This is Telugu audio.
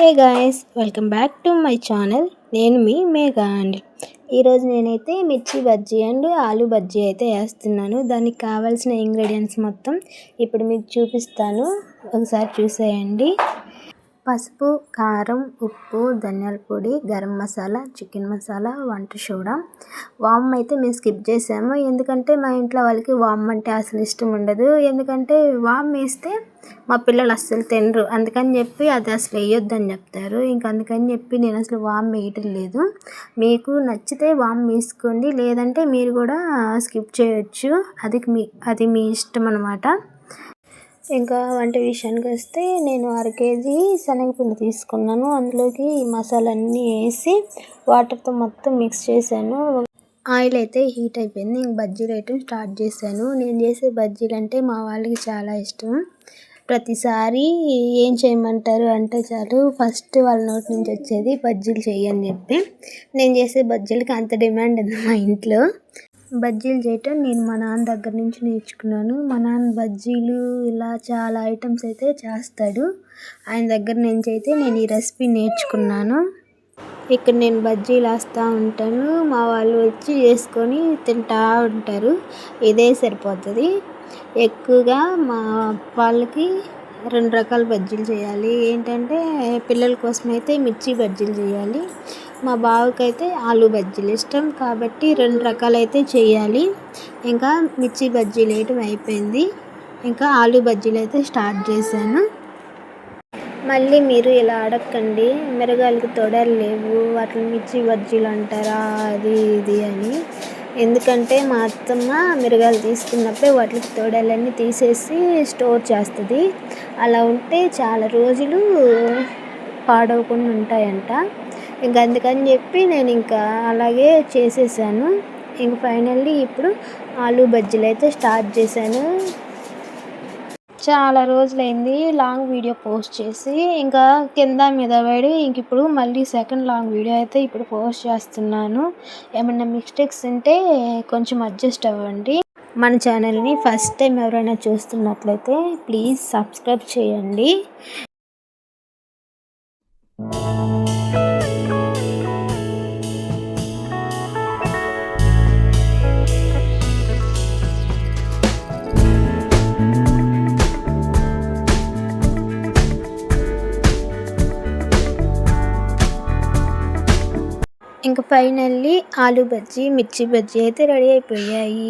Hey guys, welcome back to my channel. నేను మీ మేఘా అండి. ఈరోజు నేనైతే మిర్చి బజ్జీ అండ్ ఆలు బజ్జీ అయితే వేస్తున్నాను. దానికి కావాల్సిన ఇంగ్రీడియంట్స్ మొత్తం ఇప్పుడు మీకు చూపిస్తాను, ఒకసారి చూసేయండి. పసుపు, కారం, ఉప్పు, ధనియాల పొడి, గరం మసాలా, చికెన్ మసాలా, వంట సోడా. వామ్ అయితే మేము స్కిప్ చేసాము, ఎందుకంటే మా ఇంట్లో వాళ్ళకి వామ్ అంటే అసలు ఇష్టం ఉండదు. ఎందుకంటే వామ్ వేస్తే మా పిల్లలు అస్సలు తినరు, అందుకని చెప్పి అది అసలు వేయొద్దని చెప్తారు. అందుకని చెప్పి నేను అసలు వామ్ వేయటం లేదు. మీకు నచ్చితే వామ్ వేసుకోండి, లేదంటే మీరు కూడా స్కిప్ చేయొచ్చు. అది మీ ఇష్టం అన్నమాట. ఇంకా వంట విషయానికి వస్తే నేను 1/2 కేజీ శనగపిండి తీసుకున్నాను. అందులోకి ఈ మసాలన్నీ వేసి వాటర్తో మొత్తం మిక్స్ చేశాను. ఆయిల్ అయితే హీట్ అయిపోయింది. ఇంక బజ్జీలు వేయటం స్టార్ట్ చేశాను. నేను చేసే బజ్జీలు అంటే మా వాళ్ళకి చాలా ఇష్టం. ప్రతిసారి ఏం చేయమంటారు అంటే చాలు ఫస్ట్ వాళ్ళ నోటి నుంచి వచ్చేది బజ్జీలు చెయ్యని చెప్పి. నేను చేసే బజ్జీలకి అంత డిమాండ్ ఉంది మా ఇంట్లో. బజ్జీలు చేయటం నేను మా నాన్న దగ్గర నుంచి నేర్చుకున్నాను. మా నాన్న బజ్జీలు ఇలా చాలా ఐటమ్స్ అయితే చేస్తాడు. ఆయన దగ్గర నుంచి అయితే నేను ఈ రెసిపీ నేర్చుకున్నాను. ఇక్కడ నేను బజ్జీలు వేస్తూ ఉంటాను, మా వాళ్ళు వచ్చి వేసుకొని తింటూ ఉంటారు. ఇదే సరిపోతుంది. ఎక్కువగా మా వాళ్ళకి 2 రకాల బజ్జీలు చేయాలి. ఏంటంటే పిల్లల కోసం అయితే మిర్చి బజ్జీలు చేయాలి, మా బావకైతే ఆలు బజ్జీలు ఇష్టం కాబట్టి 2 రకాలైతే చేయాలి. ఇంకా మిర్చి బజ్జీలు వేయటం అయిపోయింది. ఇంకా ఆలు బజ్జీలు అయితే స్టార్ట్ చేశాను. మళ్ళీ మీరు ఇలా అడగకండి, మిరగాయలకు తొడలు లేవు వాటిని మిర్చి బజ్జీలు అంటారా అది ఇది అని. ఎందుకంటే మా అత్తమ్మ మిరగాయలు తీసుకున్నప్పుడే వాటికి తొడలన్నీ తీసేసి స్టోర్ చేస్తుంది. అలా ఉంటే చాలా రోజులు పాడవకుండా ఉంటాయంట. అందుకని చెప్పి నేను అలాగే చేసేసాను. ఫైనల్లీ ఇప్పుడు ఆలు బజ్జీలు అయితే స్టార్ట్ చేశాను. చాలా రోజులైంది లాంగ్ వీడియో పోస్ట్ చేసి, కింద మీద పడి ఇప్పుడు మళ్ళీ సెకండ్ లాంగ్ వీడియో అయితే ఇప్పుడు పోస్ట్ చేస్తున్నాను. ఏమన్నా మిస్టేక్స్ ఉంటే కొంచెం అడ్జస్ట్ అవ్వండి. మన ఛానల్ని ఫస్ట్ టైం ఎవరైనా చూస్తున్నట్లయితే ప్లీజ్ సబ్స్క్రైబ్ చేయండి. ఫైనల్లీ ఆలు బజ్జీ, మిర్చి బజ్జీ అయితే రెడీ అయిపోయాయి.